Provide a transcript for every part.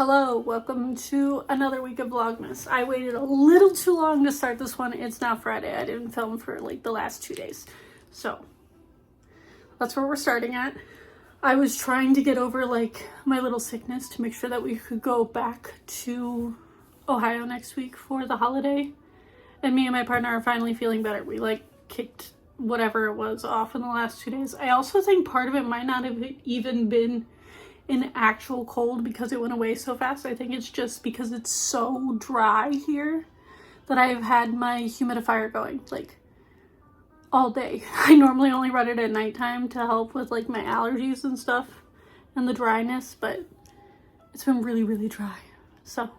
Hello, welcome to another week of Vlogmas. I waited a little too long to start this one. It's now Friday. I didn't film for like the last 2 days. So that's where we're starting at. I was trying to get over like my little sickness to make sure that we could go back to Ohio next week for the holiday. And me and my partner are finally feeling better. We like kicked whatever it was off in the last 2 days. I also think part of it might not have even been an actual cold because it went away so fast. I think it's just because it's so dry here that I've had my humidifier going like all day. I normally only run it at nighttime to help with like my allergies and stuff and the dryness, but it's been really dry. So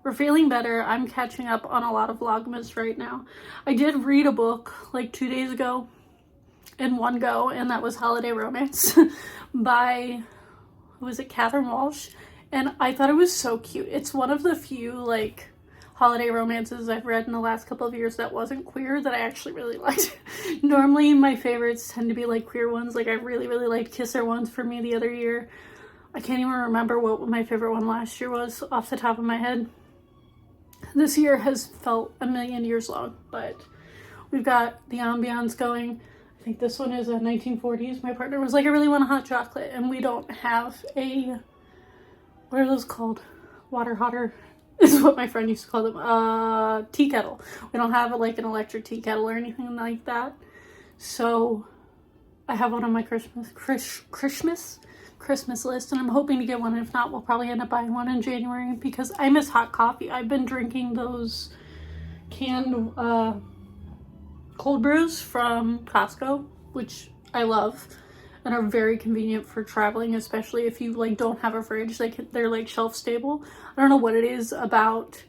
we're feeling better. I'm catching up on a lot of Vlogmas right now. I did read a book like 2 days ago in one go, and that was Holiday Romance by, was it Catherine Walsh? And I thought it was so cute. It's one of the few like holiday romances I've read in the last couple of years that wasn't queer that I actually really liked. Normally my favorites tend to be like queer ones. Like I really liked Kiss Her Once for Me the other year. I can't even remember what my favorite one last year was off the top of my head. This year has felt a million years long, but we've got the ambiance going. I think this one is a 1940s. My partner was like, I really want a hot chocolate, and we don't have a, what are those called? Water hotter is what my friend used to call them. Tea kettle. We don't have like an electric tea kettle or anything like that. So I have one on my Christmas list, and I'm hoping to get one. If not, we'll probably end up buying one in January because I miss hot coffee. I've been drinking those canned cold brews from Costco, which I love and are very convenient for traveling, especially if you like don't have a fridge. They're like shelf stable. I don't know what it is about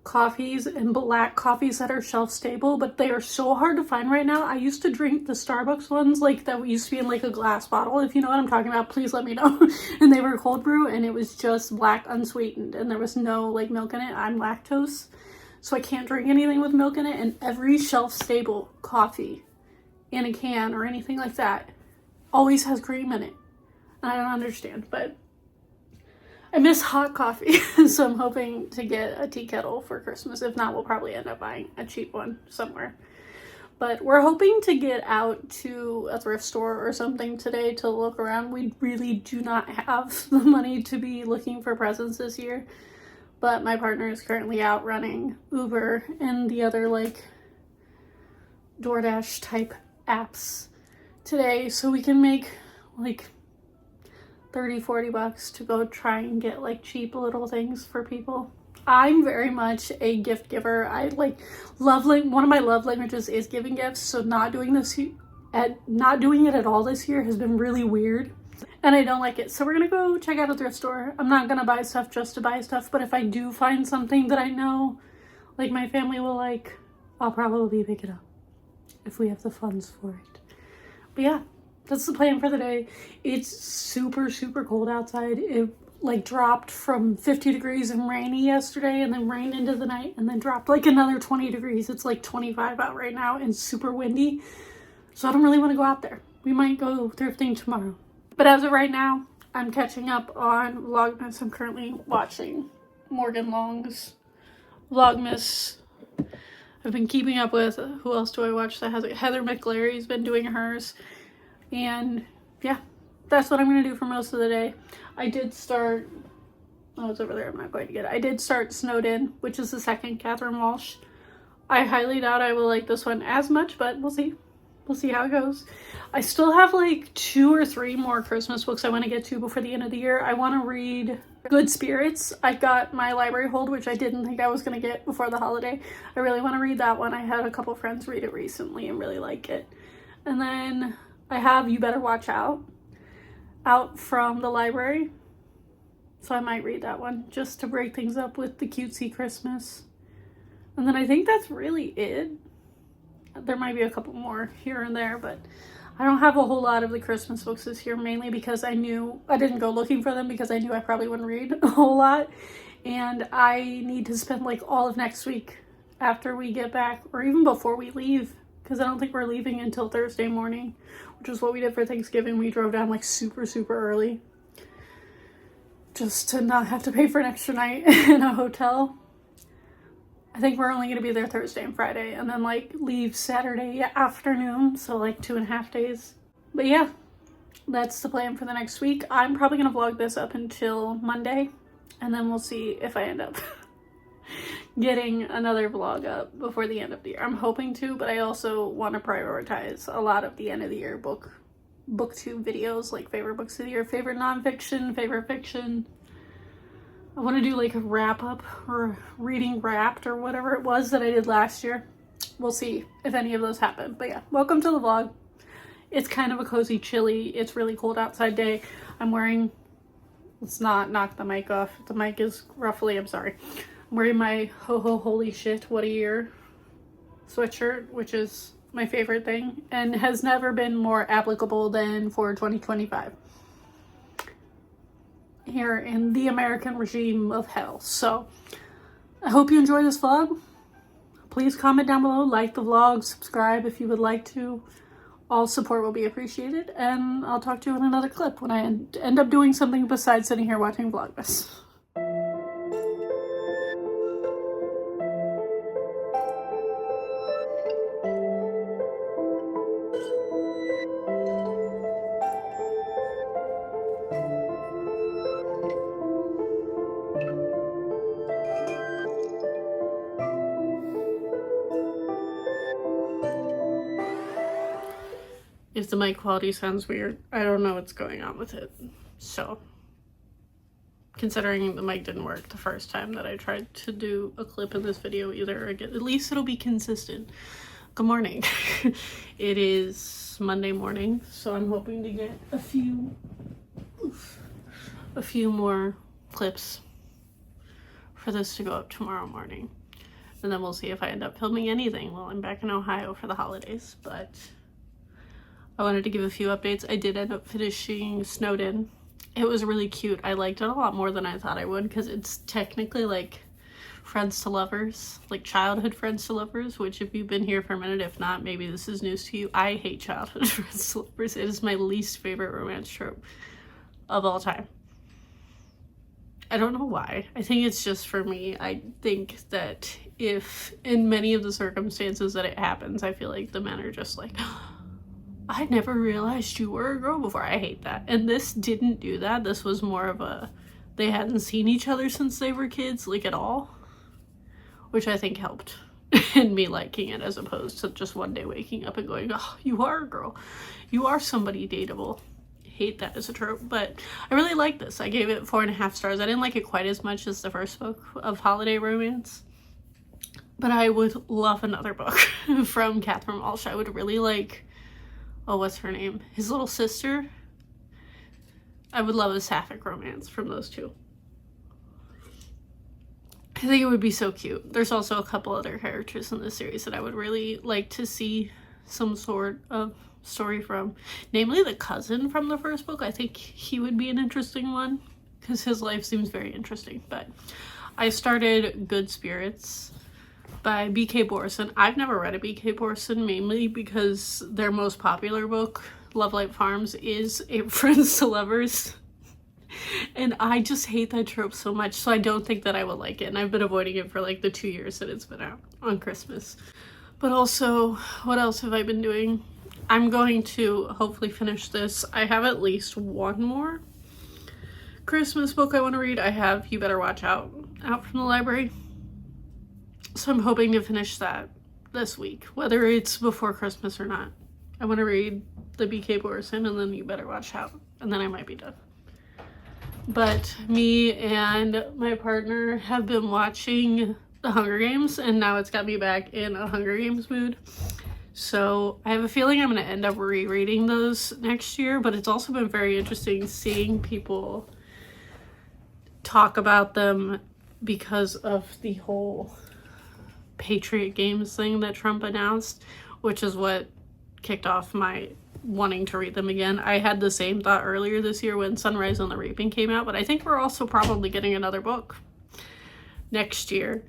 coffees and black coffees that are shelf stable, but they are so hard to find right now. I used to drink the Starbucks ones like that used to be in like a glass bottle. If you know what I'm talking about, please let me know. And they were cold brew and it was just black unsweetened and there was no like milk in it. I'm lactose, so I can't drink anything with milk in it, and every shelf-stable coffee in a can or anything like that always has cream in it. I don't understand, but I miss hot coffee, so I'm hoping to get a tea kettle for Christmas. If not, we'll probably end up buying a cheap one somewhere. But we're hoping to get out to a thrift store or something today to look around. We really do not have the money to be looking for presents this year. But my partner is currently out running Uber and the other like DoorDash type apps today, so we can make like 30-40 bucks to go try and get like cheap little things for people. I'm very much a gift giver. I like one of my love languages is giving gifts, so not doing it at all this year has been really weird. And I don't like it. So we're gonna go check out a thrift store. I'm not gonna buy stuff just to buy stuff, but if I do find something that I know like my family will like, I'll probably pick it up if we have the funds for it. But yeah, that's the plan for the day. It's super cold outside. It like dropped from 50 degrees and rainy yesterday, and then rained into the night, and then dropped like another 20 degrees. It's like 25 out right now and super windy. So I don't really want to go out there. We might go thrifting tomorrow. But as of right now, I'm catching up on Vlogmas. I'm currently watching Morgan Long's Vlogmas. I've been keeping up with, who else do I watch that has it? Heather McGlary's been doing hers. And yeah, that's what I'm going to do for most of the day. I did start, oh, it's over there. I'm not going to get it. I did start Snowed In, which is the second Catherine Walsh. I highly doubt I will like this one as much, but we'll see. We'll see how it goes. I still have like 2 or 3 more Christmas books I want to get to before the end of the year. I want to read Good Spirits. I got my library hold, which I didn't think I was going to get before the holiday. I really want to read that one. I had a couple friends read it recently and really like it. And then I have You Better Watch out from the library. So I might read that one just to break things up with the cutesy Christmas. And then I think that's really it. There might be a couple more here and there, but I don't have a whole lot of the Christmas books this year, mainly because I didn't go looking for them because I knew I probably wouldn't read a whole lot. And I need to spend like all of next week after we get back, or even before we leave, because I don't think we're leaving until Thursday morning, which is what we did for Thanksgiving. We drove down like super early. just to not have to pay for an extra night in a hotel. I think we're only going to be there Thursday and Friday, and then like leave Saturday afternoon, so like 2.5 days. But yeah, that's the plan for the next week. I'm probably going to vlog this up until Monday, and then we'll see if I end up getting another vlog up before the end of the year. I'm hoping to, but I also want to prioritize a lot of the end of the year booktube videos, like favorite books of the year, favorite nonfiction, favorite fiction. I want to do like a wrap up or reading wrapped or whatever it was that I did last year. We'll see if any of those happen. But yeah, welcome to the vlog. It's kind of a cozy, chilly, it's really cold outside day. I'm wearing, let's not knock the mic off. The mic is roughly, I'm sorry. I'm wearing my ho ho holy shit, what a year sweatshirt, which is my favorite thing and has never been more applicable than for 2025. Here in the American regime of hell. So I hope you enjoy this vlog. Please comment down below, like the vlog, subscribe if you would like to. All support will be appreciated, and I'll talk to you in another clip when I end up doing something besides sitting here watching VLOGMAS. If the mic quality sounds weird, I don't know what's going on with it. So, considering the mic didn't work the first time that I tried to do a clip in this video either, at least it'll be consistent. Good morning. It is Monday morning, so I'm hoping to get a few more clips for this to go up tomorrow morning. And then we'll see if I end up filming anything while I'm back in Ohio for the holidays, but I wanted to give a few updates. I did end up finishing Snowden. It was really cute. I liked it a lot more than I thought I would because it's technically like friends to lovers, like childhood friends to lovers, which if you've been here for a minute, if not, maybe this is news to you. I hate childhood friends to lovers. It is my least favorite romance trope of all time. I don't know why. I think it's just for me. I think that if in many of the circumstances that it happens, I feel like the men are just like, I never realized you were a girl before. I hate that. And this didn't do that. This was more of a, they hadn't seen each other since they were kids, like at all. Which I think helped in me liking it as opposed to just one day waking up and going, oh, you are a girl. You are somebody dateable. Hate that as a trope. But I really like this. I gave it 4.5 stars. I didn't like it quite as much as the first book of holiday romance. But I would love another book from Catherine Walsh. I would really like, oh, what's her name? His little sister. I would love a sapphic romance from those two. I think it would be so cute. There's also a couple other characters in this series that I would really like to see some sort of story from. Namely the cousin from the first book. I think he would be an interesting one because his life seems very interesting. But I started Good Spirits by B.K. Borson. I've never read a B.K. Borson, mainly because their most popular book, Love Light Farms, is a friends to lovers. And I just hate that trope so much, so I don't think that I would like it. And I've been avoiding it for like the 2 years that it's been out on Christmas. But also, what else have I been doing? I'm going to hopefully finish this. I have at least one more Christmas book I want to read. I have You Better Watch Out from the library. So I'm hoping to finish that this week, whether it's before Christmas or not. I want to read the B.K. Borson and then You Better Watch Out, and then I might be done. But me and my partner have been watching The Hunger Games, and now it's got me back in a Hunger Games mood. So I have a feeling I'm going to end up rereading those next year, but it's also been very interesting seeing people talk about them because of the whole Patriot Games thing that Trump announced, which is what kicked off my wanting to read them again. I had the same thought earlier this year when Sunrise on the Reaping came out, but I think we're also probably getting another book next year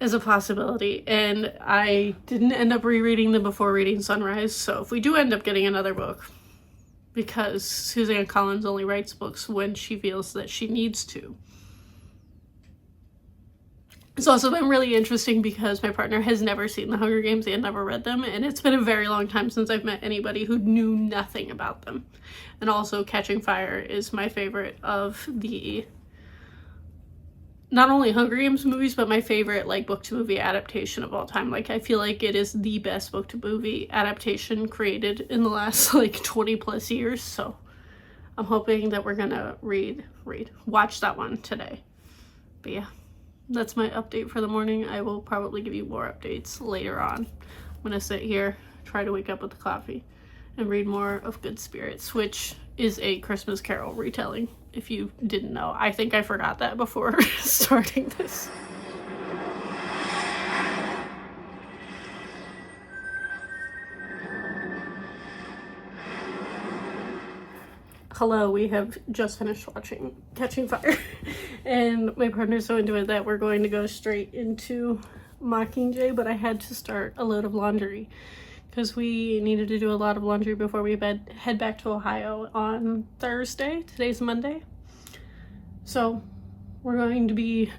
as a possibility, and I didn't end up rereading them before reading Sunrise, so if we do end up getting another book, because Suzanne Collins only writes books when she feels that she needs to. It's also been really interesting because my partner has never seen The Hunger Games and never read them, and it's been a very long time since I've met anybody who knew nothing about them. And also Catching Fire is my favorite of the, not only Hunger Games movies, but my favorite like book to movie adaptation of all time. Like I feel like it is the best book to movie adaptation created in the last like 20 plus years. So I'm hoping that we're gonna watch that one today. But yeah, that's my update for the morning. I will probably give you more updates later on. I'm gonna sit here, try to wake up with the coffee, and read more of Good Spirits, which is a Christmas Carol retelling, if you didn't know. I think I forgot that before starting this. Hello, we have just finished watching Catching Fire, and my partner's so into it that we're going to go straight into Mockingjay, but I had to start a load of laundry because we needed to do a lot of laundry before we head back to Ohio on Thursday. Today's Monday. So we're going to be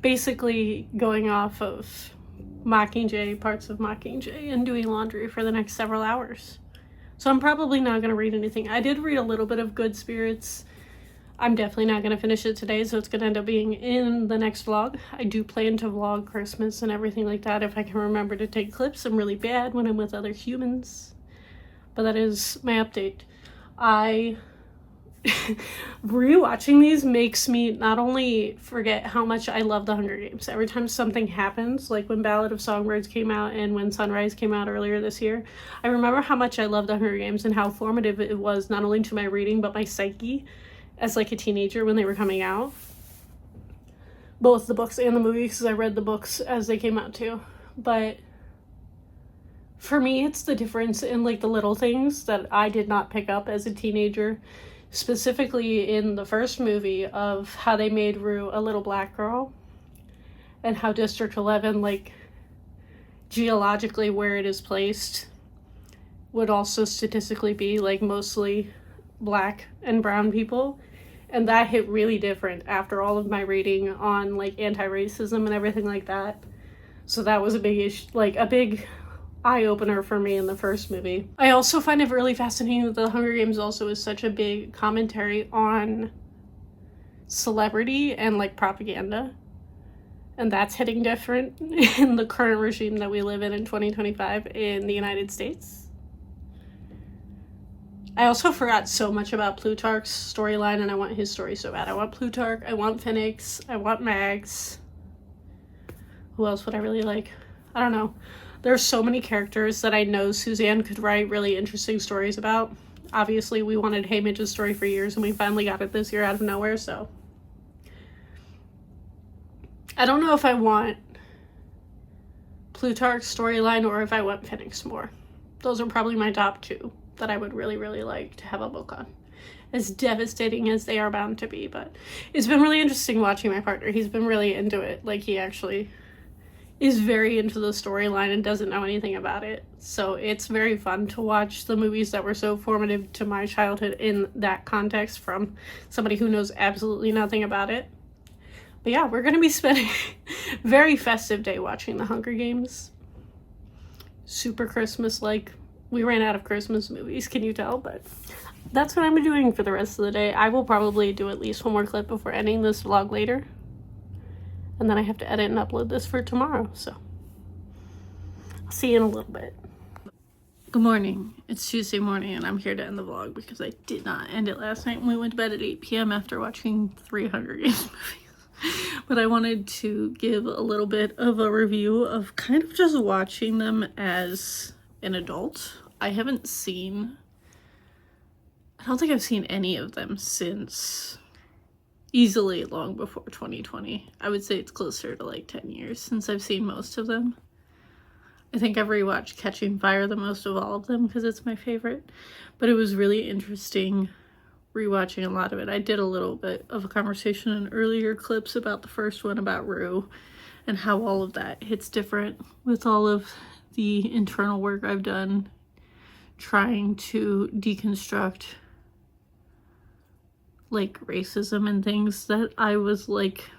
basically going off of Mockingjay, parts of Mockingjay, and doing laundry for the next several hours. So I'm probably not going to read anything. I did read a little bit of Good Spirits. I'm definitely not going to finish it today, so it's going to end up being in the next vlog. I do plan to vlog Christmas and everything like that if I can remember to take clips. I'm really bad when I'm with other humans. But that is my update. Rewatching these makes me not only forget how much I love The Hunger Games. Every time something happens, like when Ballad of Songbirds came out and when Sunrise came out earlier this year, I remember how much I loved The Hunger Games and how formative it was not only to my reading but my psyche as like a teenager when they were coming out. Both the books and the movies, because I read the books as they came out too. But for me, it's the difference in like the little things that I did not pick up as a teenager. Specifically in the first movie of how they made Rue a little black girl and how District 11, like geologically where it is placed, would also statistically be like mostly black and brown people. And that hit really different after all of my reading on like anti-racism and everything like that. So that was a big issue, like a big eye-opener for me in the first movie. I also find it really fascinating that The Hunger Games also is such a big commentary on celebrity and like propaganda, and that's hitting different in the current regime that we live in 2025 in the United States. I also forgot so much about Plutarch's storyline, and I want his story so bad. I want Plutarch, I want Phoenix, I want Mags. Who else would I really like? I don't know. There's so many characters that I know Suzanne could write really interesting stories about. Obviously, we wanted Haymitch's story for years, and we finally got it this year out of nowhere, so. I don't know if I want Plutarch's storyline or if I want Phoenix more. Those are probably my top two that I would really, really like to have a book on. As devastating as they are bound to be, but it's been really interesting watching my partner. He's been really into it. Like, he actually is very into the storyline and doesn't know anything about it. So it's very fun to watch the movies that were so formative to my childhood in that context from somebody who knows absolutely nothing about it. But yeah, we're going to be spending a very festive day watching The Hunger Games. Super Christmas-like. We ran out of Christmas movies, can you tell? But that's what I'm doing for the rest of the day. I will probably do at least one more clip before ending this vlog later. And then I have to edit and upload this for tomorrow, so I'll see you in a little bit. Good morning. It's Tuesday morning, and I'm here to end the vlog because I did not end it last night. We went to bed at 8 p.m. after watching 3 Hunger Games movies. But I wanted to give a little bit of a review of kind of just watching them as an adult. I don't think I've seen any of them since easily long before 2020. I would say it's closer to like 10 years since I've seen most of them. I think I've rewatched Catching Fire the most of all of them because it's my favorite. But it was really interesting rewatching a lot of it. I did a little bit of a conversation in earlier clips about the first one about Rue and how all of that hits different with all of the internal work I've done trying to deconstruct like racism and things that I was like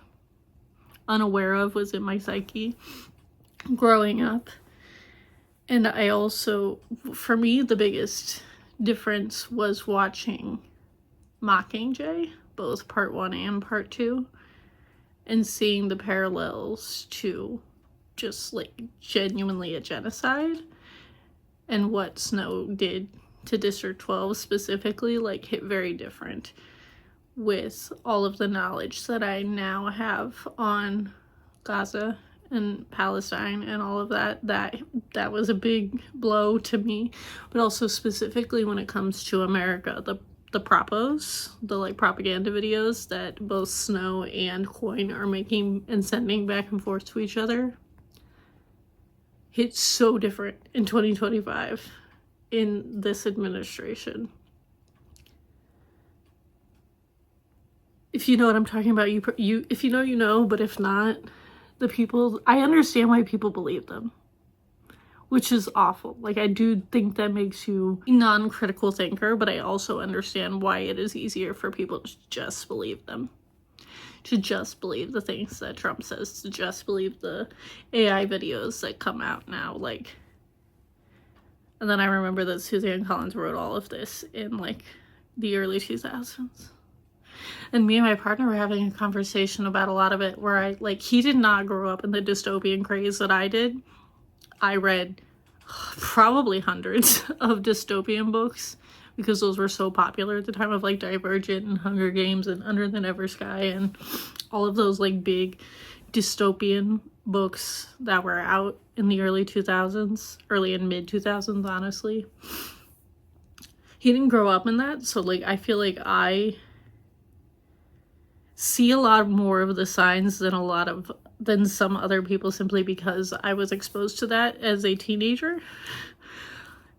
unaware of was in my psyche growing up. And I also, for me, the biggest difference was watching Mockingjay, both part 1 and part 2, and seeing the parallels to just like genuinely a genocide, and what Snow did to District 12 specifically like hit very different with all of the knowledge that I now have on Gaza and Palestine and all of that. That was a big blow to me. But also specifically when it comes to America, the propos, the like propaganda videos that both Snow and Coin are making and sending back and forth to each other hit so different in 2025 in this administration. If you know what I'm talking about, you if you know, you know, but if not, the people, I understand why people believe them, which is awful. Like, I do think that makes you a non-critical thinker, but I also understand why it is easier for people to just believe them, to just believe the things that Trump says, to just believe the AI videos that come out now, like. And then I remember that Suzanne Collins wrote all of this in like the early 2000s. And me and my partner were having a conversation about a lot of it where he did not grow up in the dystopian craze that I did. I read probably hundreds of dystopian books because those were so popular at the time of like Divergent and Hunger Games and Under the Never Sky and all of those like big dystopian books that were out in the early 2000s, early and mid 2000s, honestly. He didn't grow up in that, so like I feel like I see a lot more of the signs than some other people simply because I was exposed to that as a teenager.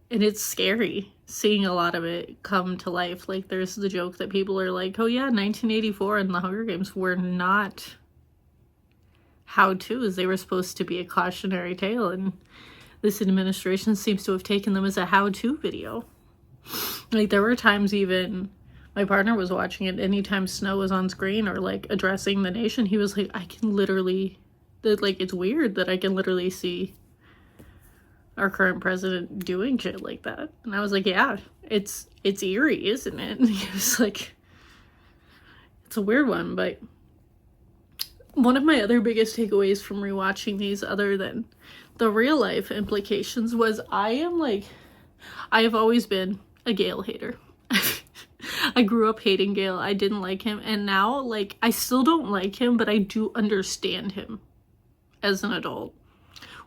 And it's scary seeing a lot of it come to life. Like, there's the joke that people are like, oh yeah, 1984 and the Hunger Games were not how-tos. They were supposed to be a cautionary tale, and this administration seems to have taken them as a how-to video. Like, there were times even my partner was watching it, anytime Snow was on screen or like addressing the nation, he was like, I can literally, it's weird that I can literally see our current president doing shit like that. And I was like, yeah, it's eerie, isn't it? And he was like, it's a weird one. But one of my other biggest takeaways from rewatching these, other than the real life implications, was I have always been a Gale hater. I grew up hating Gale. I didn't like him. And now, like, I still don't like him, but I do understand him as an adult,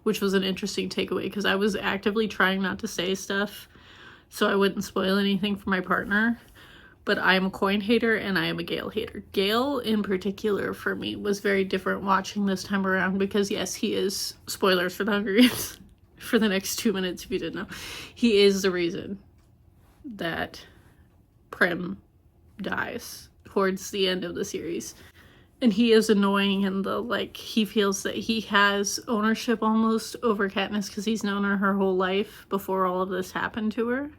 which was an interesting takeaway because I was actively trying not to say stuff so I wouldn't spoil anything for my partner. But I am a Coin hater and I am a Gale hater. Gale, in particular, for me, was very different watching this time around because, yes, he is, spoilers for the Hunger Games, for the next 2 minutes if you didn't know, he is the reason that Prim dies towards the end of the series. And he is annoying in the, like, he feels that he has ownership almost over Katniss because he's known her whole life before all of this happened to her.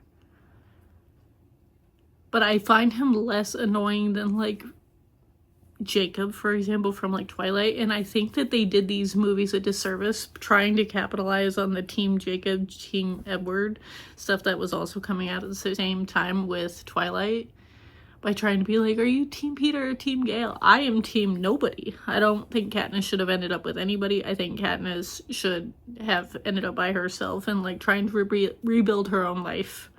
But I find him less annoying than, like, Jacob, for example, from, like, Twilight. And I think that they did these movies a disservice trying to capitalize on the Team Jacob, Team Edward stuff that was also coming out at the same time with Twilight, by trying to be like, are you Team Peter or Team Gale? I am Team nobody. I don't think Katniss should have ended up with anybody. I think Katniss should have ended up by herself and, like, trying to rebuild her own life.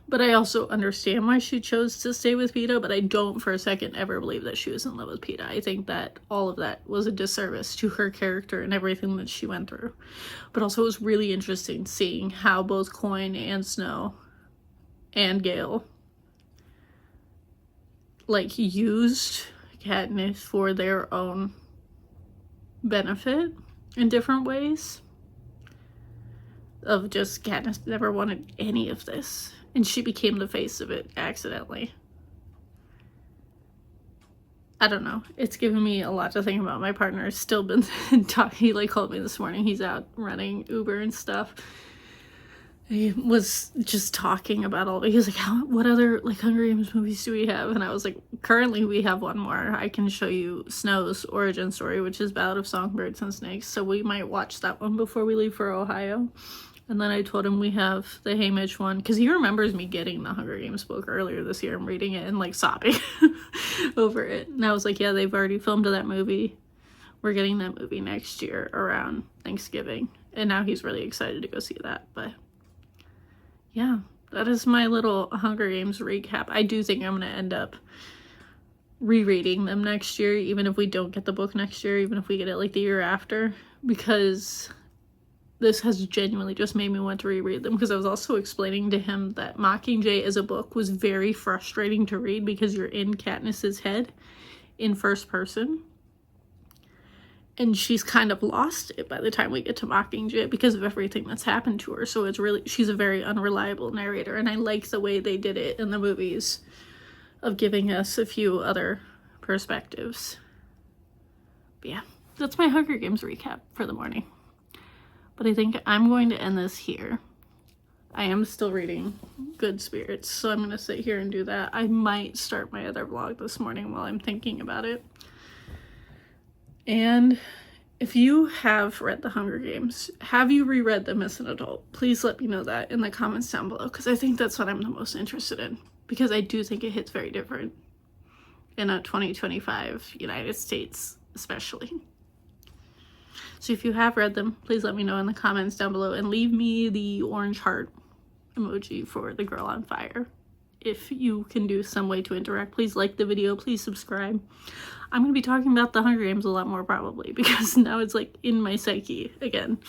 But I also understand why she chose to stay with Peeta, but I don't for a second ever believe that she was in love with Peeta. I think that all of that was a disservice to her character and everything that she went through. But also it was really interesting seeing how both Coin and Snow and Gale, like, used Katniss for their own benefit in different ways. Of just, Katniss never wanted any of this. And she became the face of it accidentally. I don't know. It's given me a lot to think about. My partner has still been talking. He, like, called me this morning. He's out running Uber and stuff. he was just talking about all, he was like, what other like Hunger Games movies do we have? And I was like, currently we have one more. I can show you Snow's origin story, which is Ballad of Songbirds and Snakes, so we might watch that one before we leave for Ohio. And then I told him we have the Haymitch one, because he remembers me getting the Hunger Games book earlier this year and reading it and like sobbing over it. And I was like, yeah, they've already filmed that movie. We're getting that movie next year around Thanksgiving. And now he's really excited to go see that. But yeah, that is my little Hunger Games recap. I do think I'm going to end up rereading them next year, even if we don't get the book next year, even if we get it like the year after, because this has genuinely just made me want to reread them. Because I was also explaining to him that Mockingjay as a book was very frustrating to read because you're in Katniss's head in first person. And she's kind of lost it by the time we get to Mockingjay because of everything that's happened to her. So it's really, she's a very unreliable narrator. And I like the way they did it in the movies of giving us a few other perspectives. But yeah, that's my Hunger Games recap for the morning. But I think I'm going to end this here. I am still reading Good Spirits, so I'm going to sit here and do that. I might start my other vlog this morning while I'm thinking about it. And if you have read The Hunger Games, have you reread them as an adult? Please let me know that in the comments down below, because I think that's what I'm the most interested in. Because I do think it hits very different in a 2025 United States, especially. So if you have read them, please let me know in the comments down below, and leave me the orange heart emoji for the girl on fire. If you can do some way to interact, please like the video, please subscribe. I'm going to be talking about the Hunger Games a lot more probably, because now it's like in my psyche again.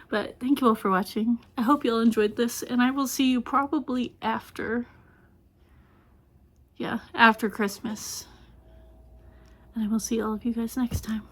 But thank you all for watching. I hope you all enjoyed this, and I will see you probably after Christmas. And I will see all of you guys next time.